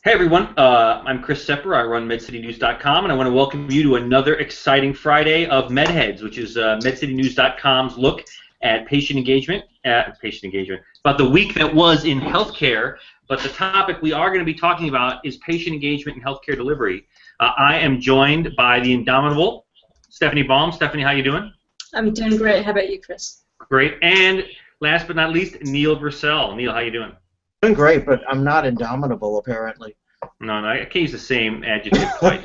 Hey everyone, I'm Chris Sepper. I run MedCityNews.com, and I want to welcome you to another exciting Friday of MedHeads, which is MedCityNews.com's look at patient engagement, about the week that was in healthcare. But the topic we are going to be talking about is patient engagement in healthcare delivery. I am joined by the indomitable Stephanie Baum. Stephanie, how you doing? I'm doing great. How about you, Chris? Great. And last but not least, Neil Brissell. Neil, how you doing? Doing great, but I'm not indomitable, apparently. No, I can't use the same adjective twice.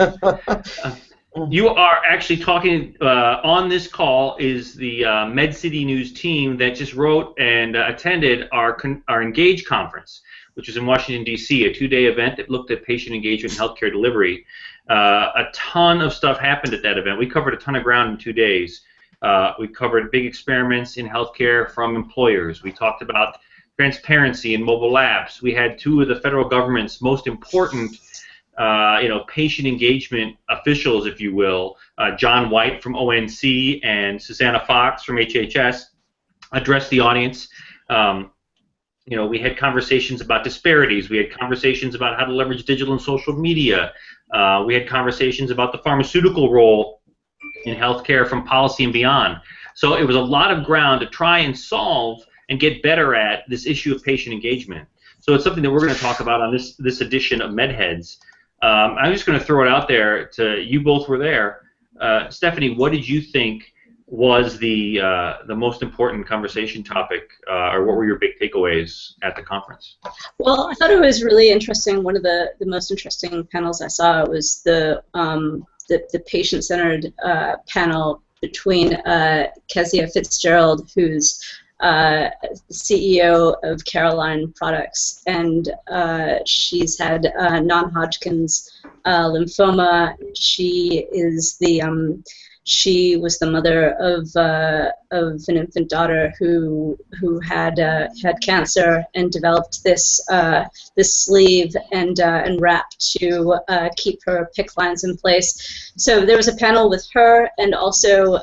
You are actually talking on this call is the MedCity News team that just wrote and attended our Engage conference, which was in Washington, D.C., a two-day event that looked at patient engagement and healthcare delivery. A ton of stuff happened at that event. We covered a ton of ground in 2 days. We covered big experiments in healthcare from employers. We talked about transparency in mobile apps. We had two of the federal government's most important, patient engagement officials, if you will, John White from ONC and Susanna Fox from HHS, address the audience. We had conversations about disparities. We had conversations about how to leverage digital and social media. We had conversations about the pharmaceutical role in healthcare from policy and beyond. So it was a lot of ground to try and solve and get better at this issue of patient engagement. So it's something that we're going to talk about on this edition of MedHeads. I'm just going to throw it out there to you. Both were there. Stephanie, what did you think was the most important conversation topic, or what were your big takeaways at the conference? Well, I thought it was really interesting. One of the most interesting panels I saw was the patient-centered panel between Kezia Fitzgerald, who's CEO of Caroline Products, and she's had non-Hodgkin's lymphoma. She was the mother of an infant daughter who had cancer and developed this sleeve and wrap to keep her PICC lines in place. So there was a panel with her and also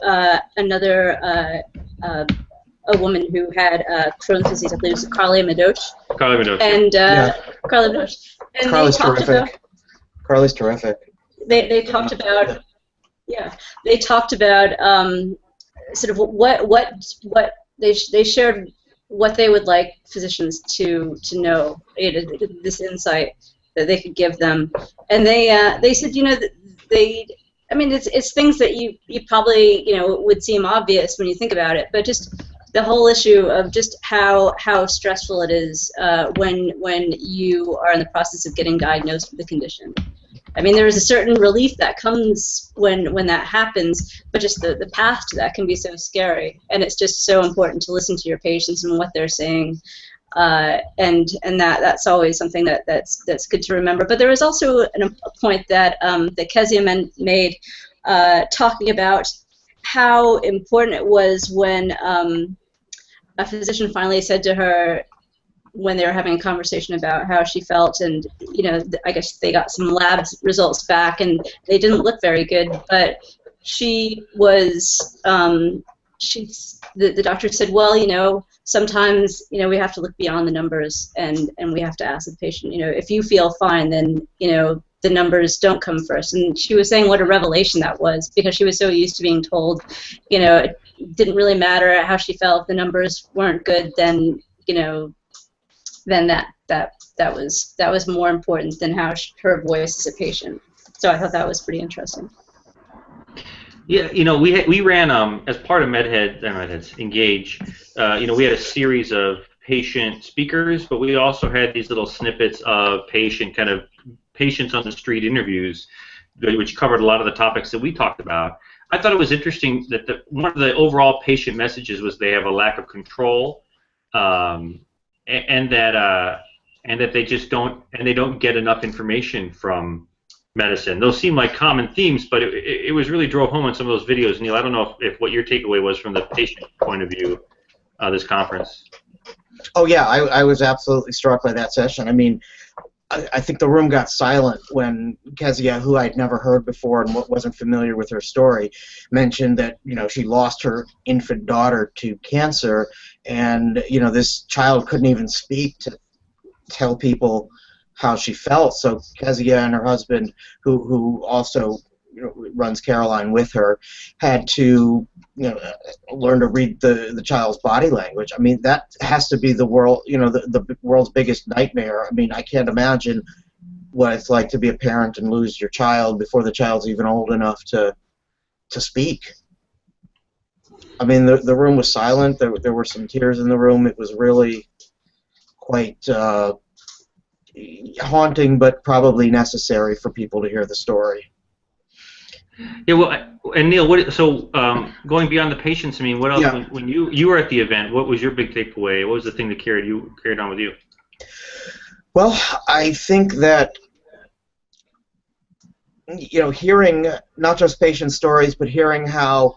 another. A woman who had Crohn's disease, I believe it was Carly Medoche. Carly Medoche. And yeah. Carly Medoche. And Carly's terrific. Carly's terrific. They talked about they talked about sort of what they shared what they would like physicians to know, this insight that they could give them, and they said it's things that you probably would seem obvious when you think about it, but just the whole issue of just how stressful it is when you are in the process of getting diagnosed with the condition. I mean, there is a certain relief that comes when that happens, but just the path to that can be so scary, and it's just so important to listen to your patients and what they're saying, and that's always something that's good to remember. But there was also a point that Kezia made, talking about how important it was when a physician finally said to her, when they were having a conversation about how she felt, and I guess they got some lab results back and they didn't look very good, but she was the doctor said, well, sometimes we have to look beyond the numbers, and we have to ask the patient, if you feel fine, then the numbers don't come first. And she was saying what a revelation that was, because she was so used to being told it didn't really matter how she felt, if the numbers weren't good, then that was more important than how her voice as a patient. So I thought that was pretty interesting. Yeah, we ran as part of MedHeads Engage. We had a series of patient speakers, but we also had these little snippets of patients on the street interviews, which covered a lot of the topics that we talked about. I thought it was interesting that one of the overall patient messages was they have a lack of control, and that they just don't get enough information from medicine. Those seem like common themes, but it was really drove home on some of those videos. Neil, I don't know if what your takeaway was from the patient point of view, this conference. Oh yeah, I was absolutely struck by that session. I mean, I think the room got silent when Kezia, who I'd never heard before and wasn't familiar with her story, mentioned that she lost her infant daughter to cancer, and this child couldn't even speak to tell people how she felt. So Kezia and her husband, who also runs Caroline with her, had to learn to read the child's body language. I mean, that has to be the world, the world's biggest nightmare. I mean, I can't imagine what it's like to be a parent and lose your child before the child's even old enough to speak. I mean, the room was silent. There were some tears in the room. It was really quite haunting, but probably necessary for people to hear the story. Yeah, well, and Neil, going beyond the patients, I mean, what else? Yeah. When you were at the event, what was your big takeaway? What was the thing that carried on with you? Well, I think that hearing not just patient stories, but hearing how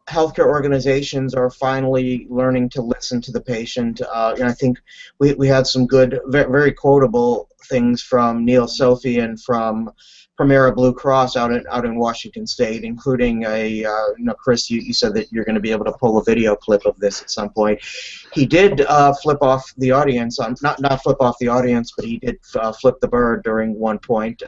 healthcare organizations are finally learning to listen to the patient. And I think we had some good, very quotable things from Neil Sophie and from Primera Blue Cross out in Washington State, including Chris, you said that you're going to be able to pull a video clip of this at some point. He did flip off the audience, not flip off the audience, but he did flip the bird during one point.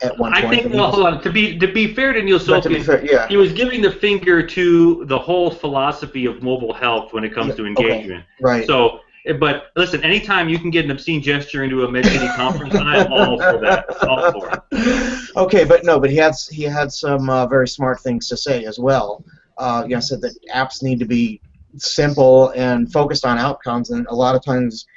At one point, I think. Well, hold on. To be fair to Neil Sophie, yeah. He was giving the finger to the whole philosophy of mobile health when it comes to engagement. Okay. Right. So. But listen, anytime you can get an obscene gesture into a MedCity conference, I'm all for that. All for it. Okay, but he had some very smart things to say as well. Said that apps need to be simple and focused on outcomes, and a lot of times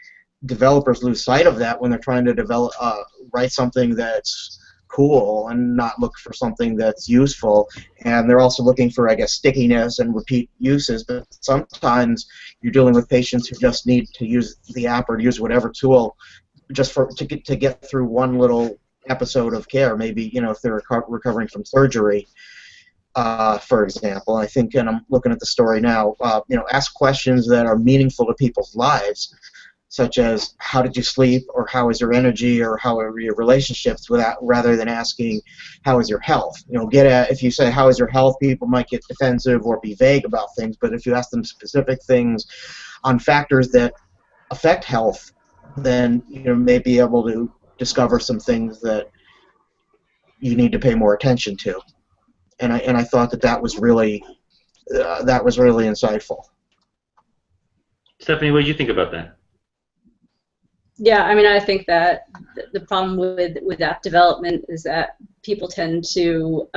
developers lose sight of that when they're trying to write something that's cool and not look for something that's useful. And they're also looking for, I guess, stickiness and repeat uses, but sometimes you're dealing with patients who just need to use the app or use whatever tool just to get through one little episode of care, maybe, if they're recovering from surgery, for example. I think, and I'm looking at the story now, ask questions that are meaningful to people's lives, such as how did you sleep, or how is your energy, or how are your relationships, rather than asking how is your health. If you say how is your health, people might get defensive or be vague about things, but if you ask them specific things on factors that affect health, then you may be able to discover some things that you need to pay more attention to. And I thought that was really insightful. Stephanie, what did you think about that? Yeah, I mean, I think that the problem with app development is that people tend to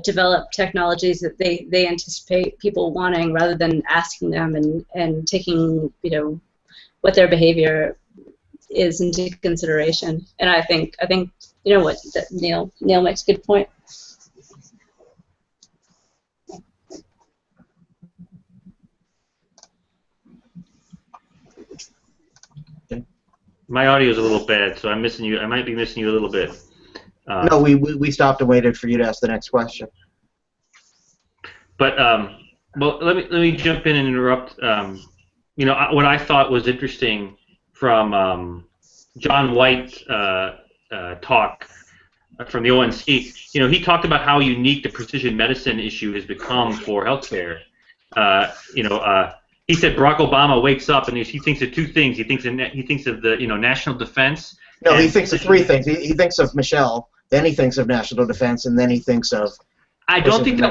develop technologies that they anticipate people wanting, rather than asking them and taking what their behavior is into consideration. And I think that Neil makes a good point. My audio is a little bad, so I'm missing you. I might be missing you a little bit. No, we stopped and waited for you to ask the next question. But well, let me jump in and interrupt. What I thought was interesting from John White's talk from the ONC. He talked about how unique the precision medicine issue has become for healthcare. He said Barack Obama wakes up and he thinks of two things. He thinks of the national defense. No, he thinks of three things. He thinks of Michelle, then he thinks of national defense, and then he thinks of. I don't think that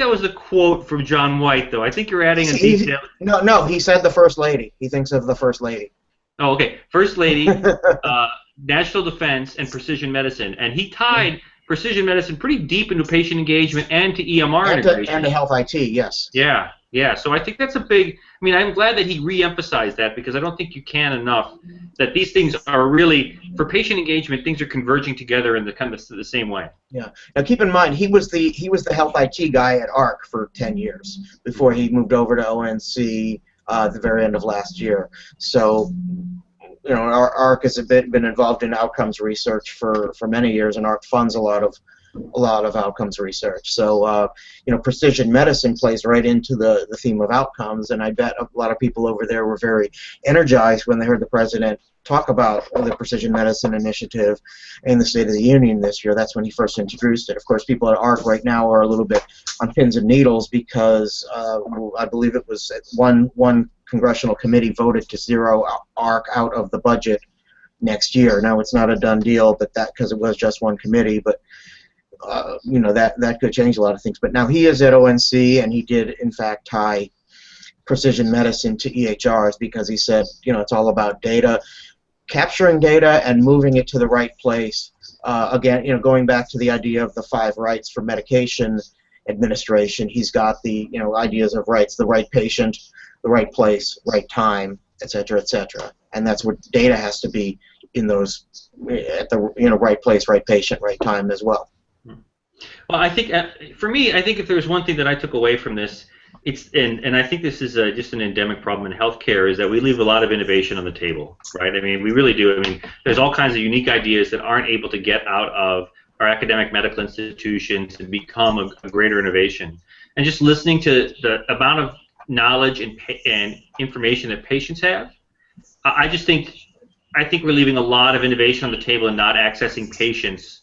was a quote from John White, though. I think you're adding a detail. No, he said the First Lady. He thinks of the First Lady. Oh, okay. First Lady, national defense, and precision medicine, and he tied precision medicine pretty deep into patient engagement and to EMR integration. And to health IT, yes. Yeah. Yeah, so I think that's a big. I mean, I'm glad that he re-emphasized that, because I don't think you can enough. That these things are really, for patient engagement, things are converging together in the same way. Yeah. Now keep in mind, he was the health IT guy at ARC for 10 years before he moved over to ONC at the very end of last year. So, ARC has been involved in outcomes research for many years, and ARC funds a lot of outcomes research. So, precision medicine plays right into the theme of outcomes, and I bet a lot of people over there were very energized when they heard the president talk about the precision medicine initiative in the State of the Union this year. That's when he first introduced it. Of course, people at ARC right now are a little bit on pins and needles because I believe it was one congressional committee voted to zero ARC out of the budget next year. Now it's not a done deal, but that because it was just one committee, but you know, that could change a lot of things. But now he is at ONC, and he did in fact tie precision medicine to EHRs because he said, you know, it's all about data, capturing data and moving it to the right place. Again, you know, going back to the idea of the 5 rights for medication administration, he's got the, you know, ideas of rights: the right patient, the right place, right time, etc., etc. And that's what data has to be in those, at the, you know, right place, right patient, right time as well. Well, I think for me, I think if there's one thing that I took away from this, it's and I think this is just an endemic problem in healthcare, is that we leave a lot of innovation on the table, right? I mean, we really do. I mean, there's all kinds of unique ideas that aren't able to get out of our academic medical institutions and become a greater innovation. And just listening to the amount of knowledge and information that patients have, I think we're leaving a lot of innovation on the table and not accessing patients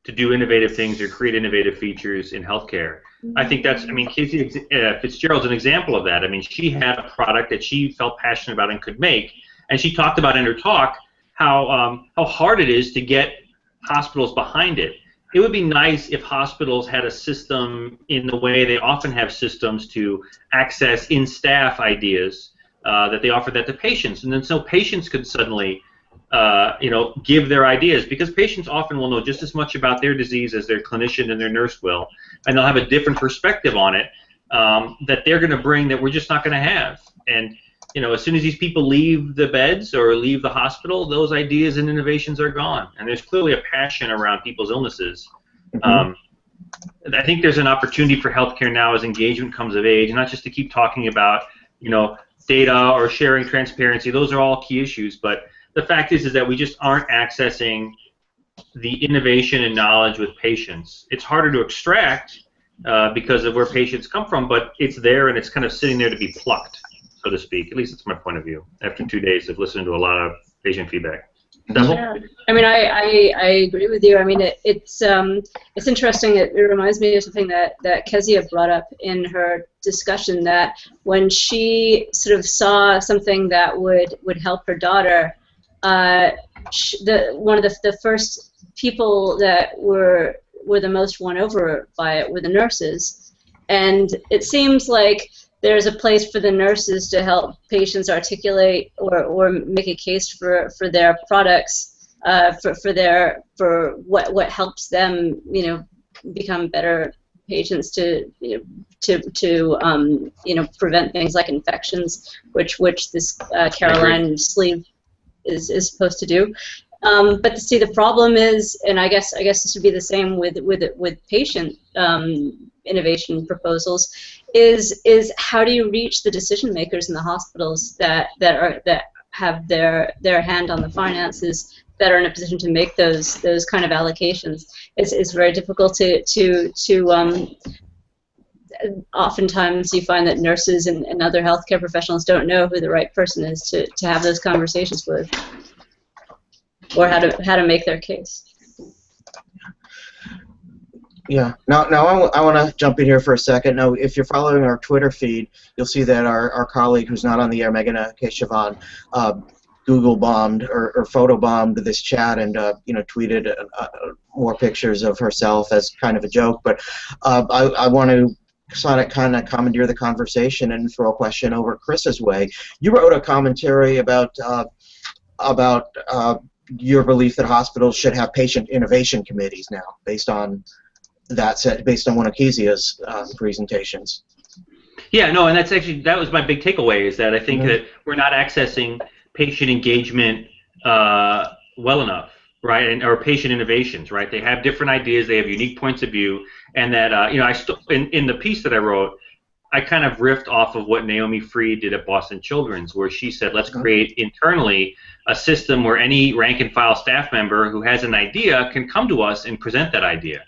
to do innovative things or create innovative features in healthcare. I think that's, I mean, Casey Fitzgerald's an example of that. I mean, she had a product that she felt passionate about and could make, and she talked about in her talk how hard it is to get hospitals behind it. It would be nice if hospitals had a system in the way they often have systems to access in-staff ideas, that they offer that to patients, and then so patients could suddenly you know, give their ideas, because patients often will know just as much about their disease as their clinician and their nurse will, and they'll have a different perspective on it that they're going to bring that we're just not going to have. And you know, as soon as these people leave the beds or leave the hospital, those ideas and innovations are gone. And there's clearly a passion around people's illnesses. I think there's an opportunity for healthcare now as engagement comes of age, not just to keep talking about, you know, data or sharing transparency. Those are all key issues, but the fact is that we just aren't accessing the innovation and knowledge with patients. It's harder to extract because of where patients come from, but it's there and it's kind of sitting there to be plucked, so to speak. At least it's my point of view after 2 days of listening to a lot of patient feedback. Yeah. I mean, I agree with you. I mean, it's interesting. It reminds me of something that Kezia brought up in her discussion, that when she sort of saw something that would help her daughter, one of the first people that were the most won over by it were the nurses, and it seems like there's a place for the nurses to help patients articulate or make a case for their products, for what helps them, you know, become better patients, to prevent things like infections, which this Caroline sleeve is supposed to do. But see, the problem is, and I guess this would be the same with patient innovation proposals, is how do you reach the decision makers in the hospitals that have their hand on the finances, that are in a position to make those kind of allocations. It's very difficult to oftentimes you find that nurses and other healthcare professionals don't know who the right person is to have those conversations with, or how to make their case. Yeah. Now I want to jump in here for a second. Now, if you're following our Twitter feed, you'll see that our colleague who's not on the air, Meghana Keshavan, Google bombed or photo bombed this chat and tweeted more pictures of herself as kind of a joke. But I want to kind of commandeer the conversation and throw a question over Chris's way. You wrote a commentary about your belief that hospitals should have patient innovation committees now, based on one of Kezia's presentations. Yeah, no, and that was my big takeaway, is that I think that we're not accessing patient engagement well enough, right? Or patient innovations, right? They have different ideas, they have unique points of view, and that in the piece that I wrote, I kind of riffed off of what Naomi Freed did at Boston Children's, where she said, let's create internally a system where any rank and file staff member who has an idea can come to us and present that idea.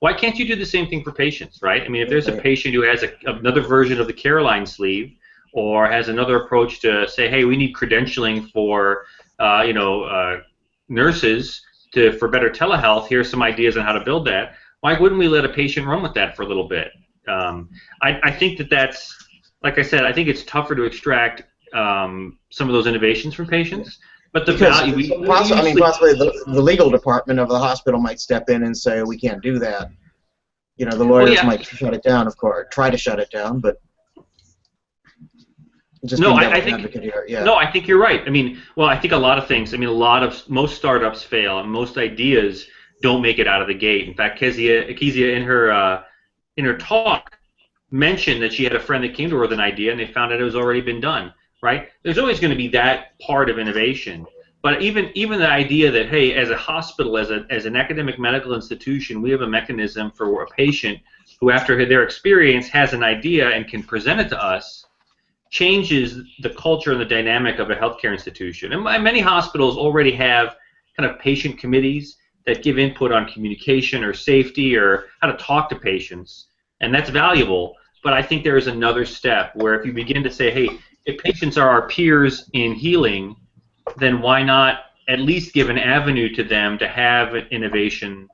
Why can't you do the same thing for patients, right? I mean, if there's a patient who has another version of the Caroline sleeve, or has another approach to say, hey, we need credentialing for nurses for better telehealth, here's some ideas on how to build that. Why wouldn't we let a patient run with that for a little bit? I think that's, like I said, I think it's tougher to extract some of those innovations from patients. But the because value, I mean, possibly the legal department of the hospital might step in and say we can't do that. You know, the lawyers might shut it down, of course, try to shut it down, but just being devil's advocate here. Yeah. No, I think you're right. I mean, well, I think a lot of things. I mean, most startups fail, and most ideas don't make it out of the gate. In fact, Kezia in her talk mentioned that she had a friend that came to her with an idea, and they found out it was already been done. Right? There's always going to be that part of innovation. But even the idea that, hey, as a hospital, as an academic medical institution, we have a mechanism for a patient who, after their experience, has an idea and can present it to us, changes the culture and the dynamic of a healthcare institution. And many hospitals already have kind of patient committees that give input on communication or safety or how to talk to patients, and that's valuable. But I think there is another step where if you begin to say, hey, if patients are our peers in healing, then why not at least give an avenue to them to have an innovation,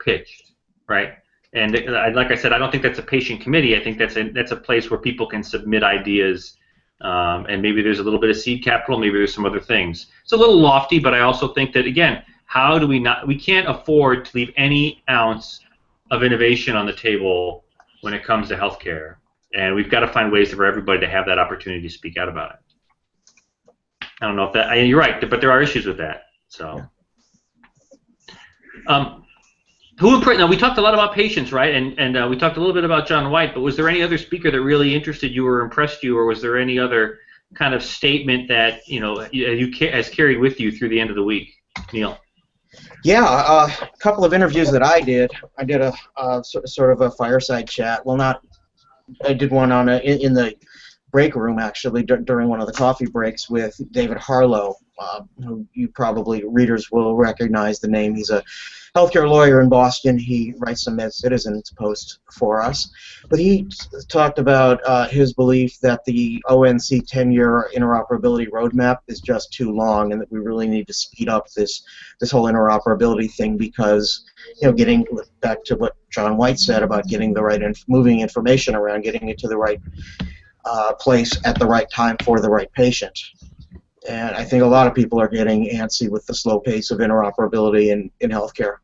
pitched, right? And like I said, I don't think that's a patient committee. I think that's a place where people can submit ideas, and maybe there's a little bit of seed capital, maybe there's some other things. It's a little lofty, but I also think that, again, how do we can't afford to leave any ounce of innovation on the table when it comes to healthcare, and we've got to find ways for everybody to have that opportunity to speak out about it. I don't know if that. You're right, but there are issues with that. So, now we talked a lot about patients, right? And we talked a little bit about John White. But was there any other speaker that really interested you or impressed you, or was there any other kind of statement that has carried with you through the end of the week, Neil? Yeah, a couple of interviews that I did. I did a sort of a fireside chat. Well, I did one on in the break room, actually, during one of the coffee breaks with David Harlow, who you probably, readers will recognize the name. He's a healthcare lawyer in Boston. He writes some MedCitizens post for us. But he talked about his belief that the ONC 10-year interoperability roadmap is just too long and that we really need to speed up this whole interoperability thing because, getting back to what John White said about getting the right, moving information around, getting it to the right place at the right time for the right patient. And I think a lot of people are getting antsy with the slow pace of interoperability in healthcare.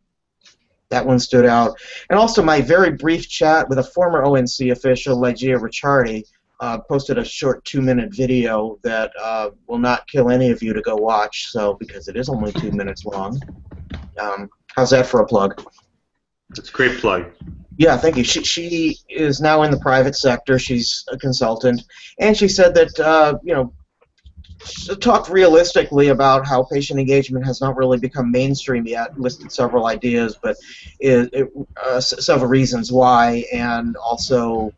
That one stood out. And also my very brief chat with a former ONC official, Legia Ricciardi, posted a short 2-minute video that will not kill any of you to go watch, because it is only 2 minutes long. How's that for a plug? That's a great plug. Yeah, thank you. She is now in the private sector. She's a consultant, and she said that talked realistically about how patient engagement has not really become mainstream yet. Listed several ideas, but several reasons why, and also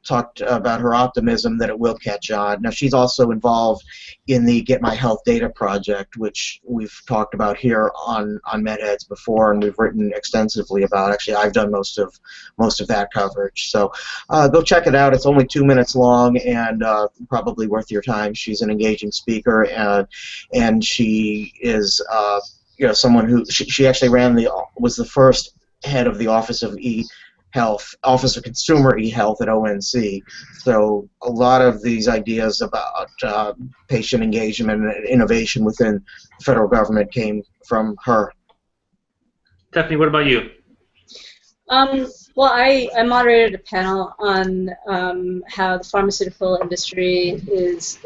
talked about her optimism that it will catch on. Now, she's also involved in the Get My Health Data project, which we've talked about here on MedHeads before, and we've written extensively about. Actually, I've done most of that coverage. So go check it out. It's only 2 minutes long and probably worth your time. She's an engaging speaker, and she is someone who she actually was the first head of the Office of Office of Consumer eHealth at ONC. So a lot of these ideas about patient engagement and innovation within the federal government came from her. Stephanie, what about you? Well, I moderated a panel on how the pharmaceutical industry is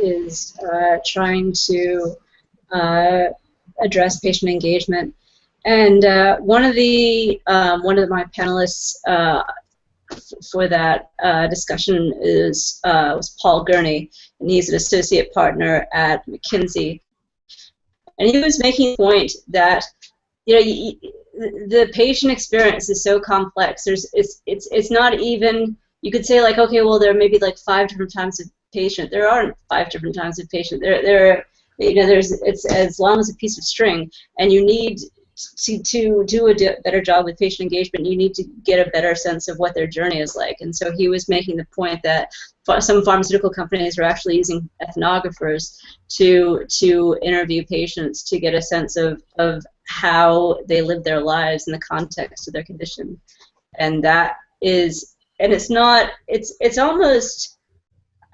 trying to address patient engagement. And one of my panelists for that discussion was Paul Gurney, and he's an associate partner at McKinsey. And he was making the point that the patient experience is so complex. It's not even, you could say like, okay, well, there may be like 5 different types of patient. There aren't 5 different types of patient. It's as long as a piece of string, and you need to do a better job with patient engagement. You need to get a better sense of what their journey is like. And so he was making the point that some pharmaceutical companies are actually using ethnographers to interview patients to get a sense of how they live their lives in the context of their condition. And that is, and it's not, it's almost,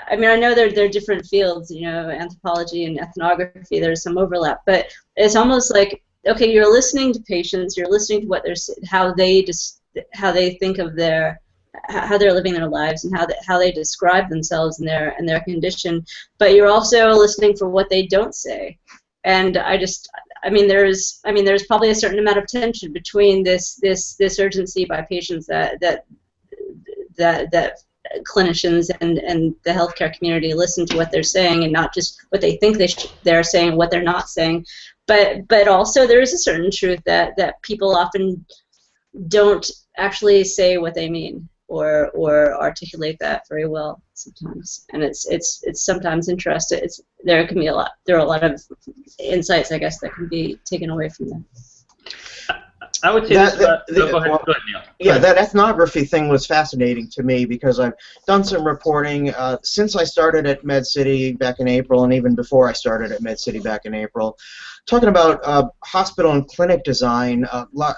I mean, I know they're different fields, you know, anthropology and ethnography. There's some overlap, but it's almost like, okay, you're listening to patients, you're listening to what they're, how they think of how they're living their lives and how they describe themselves and their condition, but you're also listening for what they don't say. And I mean, there's probably a certain amount of tension between this urgency by patients that clinicians and the healthcare community listen to what they're saying and not just what they think they're saying, what they're not saying. But also there is a certain truth that people often don't actually say what they mean or articulate that very well sometimes, and it's sometimes interesting. There are a lot of insights, I guess, that can be taken away from them. I would say go ahead, Neil. Yeah, that ethnography thing was fascinating to me because I've done some reporting since I started at MedCity back in April, and even before I started at MedCity back in April, talking about hospital and clinic design.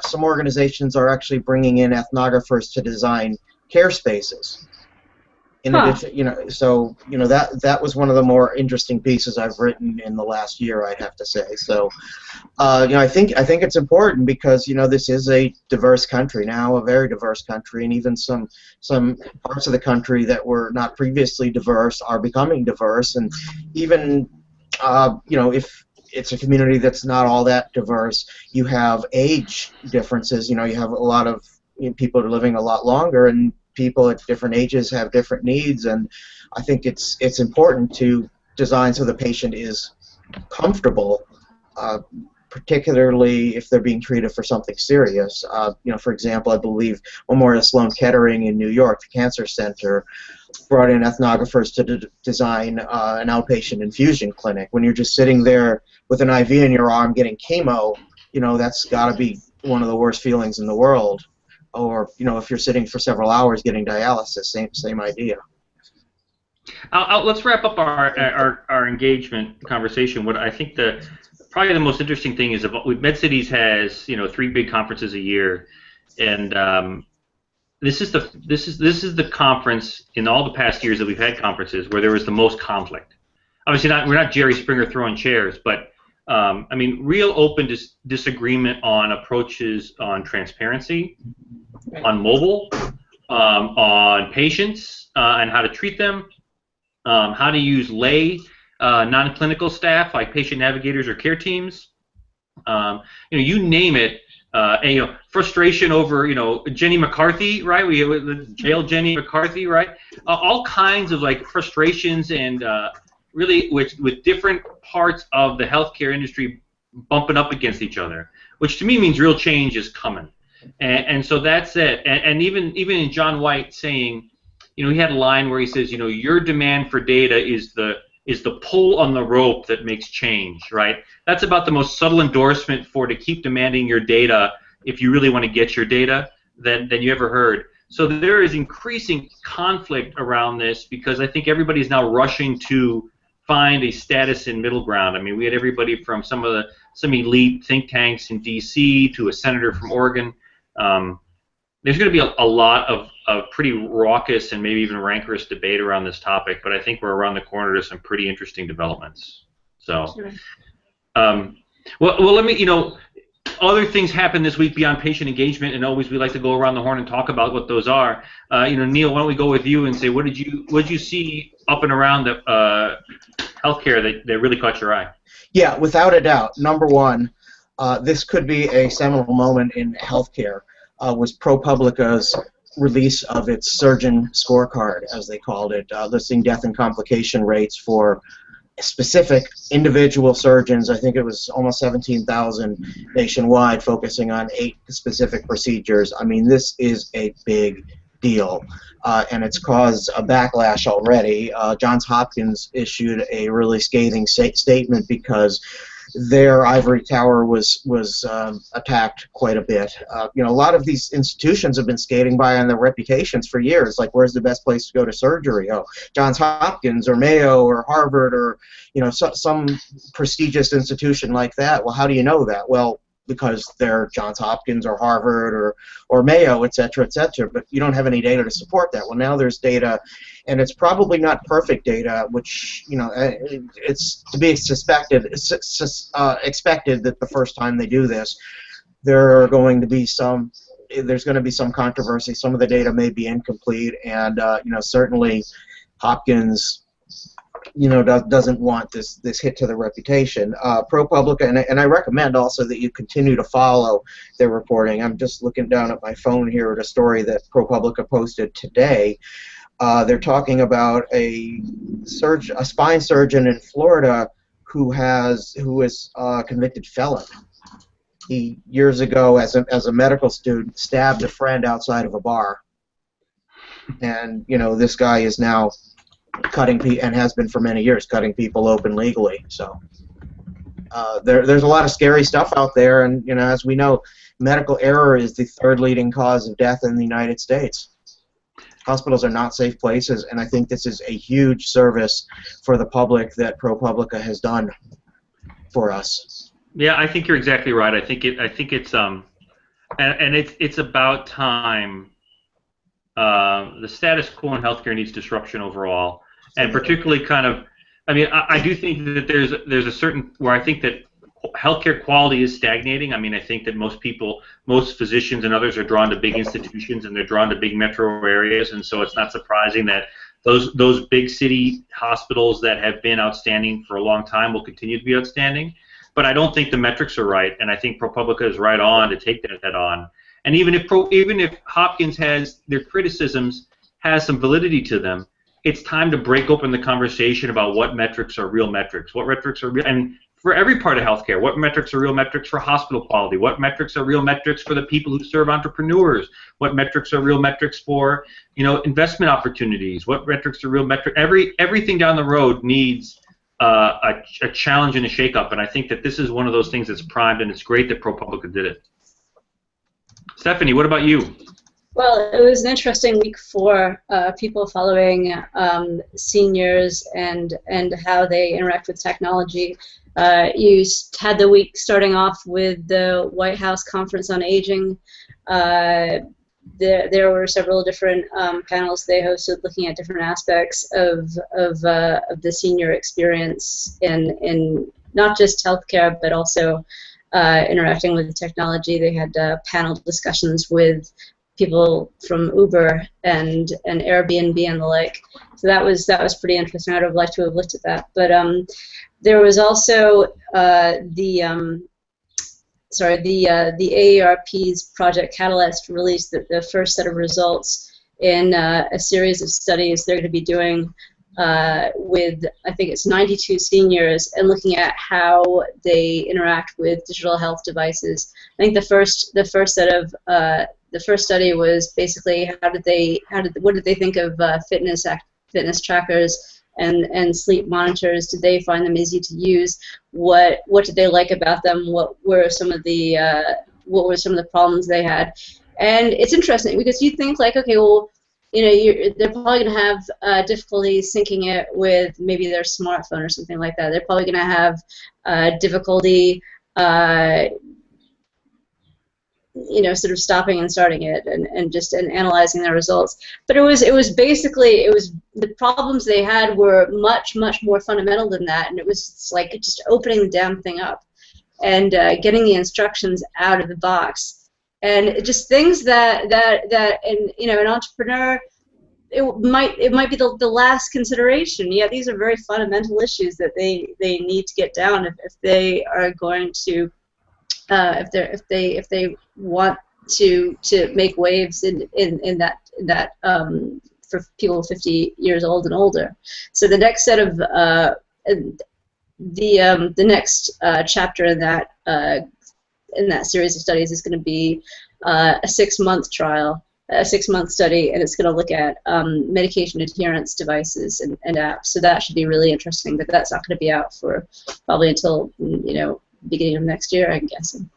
Some organizations are actually bringing in ethnographers to design care spaces. In addition, that was one of the more interesting pieces I've written in the last year, I'd have to say. So, I think it's important because this is a diverse country now, a very diverse country, and even some parts of the country that were not previously diverse are becoming diverse, and even if it's a community that's not all that diverse, you have age differences. You have a lot of people are living a lot longer, and people at different ages have different needs, and I think it's important to design so the patient is comfortable, particularly if they're being treated for something serious. For example, I believe Memorial Sloan Kettering in New York, the cancer center, brought in ethnographers to design an outpatient infusion clinic. When you're just sitting there with an IV in your arm getting chemo, that's got to be one of the worst feelings in the world. Or if you're sitting for several hours getting dialysis, same idea. Let's wrap up our engagement conversation. What I think probably the most interesting thing is MedCities has 3 big conferences a year, and this is the conference in all the past years that we've had conferences where there was the most conflict. Obviously, we're not Jerry Springer throwing chairs, but I mean, real open disagreement on approaches on transparency, on mobile, on patients and how to treat them, how to use lay non-clinical staff like patient navigators or care teams. You name it. And, frustration over Jenny McCarthy, right? We jail Jenny McCarthy, right? All kinds of frustrations and really with different parts of the healthcare industry bumping up against each other, which to me means real change is coming. And so that's it. And even in John White saying, he had a line where he says, your demand for data is the pull on the rope that makes change, right? That's about the most subtle endorsement to keep demanding your data if you really want to get your data than you ever heard. So there is increasing conflict around this because I think everybody's now rushing to find a status in middle ground. I mean, we had everybody from some elite think tanks in D.C. to a senator from Oregon. There's going to be a lot of pretty raucous and maybe even rancorous debate around this topic, but I think we're around the corner to some pretty interesting developments. So, well, let me, other things happen this week beyond patient engagement, and always we like to go around the horn and talk about what those are. Neil, why don't we go with you and say what did you see up and around the healthcare that really caught your eye? Yeah, without a doubt. Number one, this could be a seminal moment in healthcare. Was ProPublica's release of its surgeon scorecard, as they called it, listing death and complication rates for specific individual surgeons. I think it was almost 17,000 nationwide, focusing on 8 specific procedures. I mean, this is a big deal, and it's caused a backlash already. Johns Hopkins issued a really scathing statement because their ivory tower was attacked quite a bit. A lot of these institutions have been skating by on their reputations for years. Like, where's the best place to go to surgery? Oh, Johns Hopkins or Mayo or Harvard or some prestigious institution like that. Well, how do you know that? Well, because they're Johns Hopkins or Harvard or Mayo, et cetera, but you don't have any data to support that. Well, now there's data, and it's probably not perfect data, which, you know, it's to be expected that the first time they do this, there's going to be some controversy. Some of the data may be incomplete, and you know, certainly Hopkins, you know, doesn't want this hit to the reputation. ProPublica, and I recommend also that you continue to follow their reporting. I'm just looking down at my phone here at a story that ProPublica posted today. They're talking about a spine surgeon in Florida who is a convicted felon. He years ago, as a medical student, stabbed a friend outside of a bar, and you know, this guy is now cutting people, and has been for many years, cutting people open legally. So there's a lot of scary stuff out there, and you know, as we know, medical error is the third leading cause of death in the United States. Hospitals are not safe places, and I think this is a huge service for the public that ProPublica has done for us. Yeah, I think you're exactly right. I think it's and it's about time. The status quo in healthcare needs disruption overall, and particularly kind of, I mean, I do think that there's a certain where I think that healthcare quality is stagnating. I mean, I think that most physicians and others are drawn to big institutions, and they're drawn to big metro areas, and so it's not surprising that those big city hospitals that have been outstanding for a long time will continue to be outstanding. But I don't think the metrics are right, and I think ProPublica is right on to take that head on. And even if Hopkins has their criticisms has some validity to them, it's time to break open the conversation about what metrics are real metrics, what metrics are real, and for every part of healthcare, what metrics are real metrics for hospital quality, what metrics are real metrics for the people who serve entrepreneurs, what metrics are real metrics for, you know, investment opportunities, what metrics are real metrics. Everything down the road needs a challenge and a shakeup, and I think that this is one of those things that's primed, and it's great that ProPublica did it. Stephanie, what about you? Well, it was an interesting week for people following seniors and how they interact with technology. You had the week starting off with the White House Conference on Aging. There were several different panels they hosted looking at different aspects of the senior experience in not just healthcare, but also interacting with technology. They had panel discussions with people from Uber and Airbnb and the like. So that was pretty interesting. I'd have liked to have looked at that. But there was also the AARP's Project Catalyst released the first set of results in a series of studies they're going to be doing with, I think it's 92 seniors, and looking at how they interact with digital health devices. I think the first study was basically what did they think of fitness trackers and sleep monitors? Did they find them easy to use? What did they like about them? What were some of the problems they had? And it's interesting because you think like, okay, well, you know, they're probably going to have difficulty syncing it with maybe their smartphone or something like that. They're probably going to have difficulty, you know, sort of stopping and starting it and analyzing their results. But it was the problems they had were much more fundamental than that, and it was like just opening the damn thing up and getting the instructions out of the box. And just things that and you know, an entrepreneur, it might be the last consideration. Yeah, these are very fundamental issues that they need to get down if they are going to if they want to make waves in that for people 50 years old and older. So the next set of the next chapter in that series of studies is going to be a 6-month trial, a 6-month study, and it's going to look at medication adherence devices and apps. So that should be really interesting, but that's not going to be out for probably until, you know, beginning of next year, I'm guessing.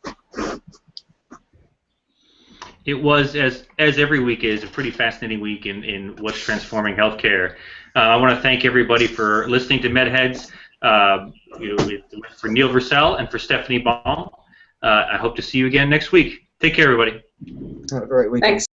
It was, as every week is, a pretty fascinating week in what's transforming healthcare. I want to thank everybody for listening to MedHeads. You know, for Neil Versell and for Stephanie Baum. I hope to see you again next week. Take care, everybody. Have a great weekend. Thanks.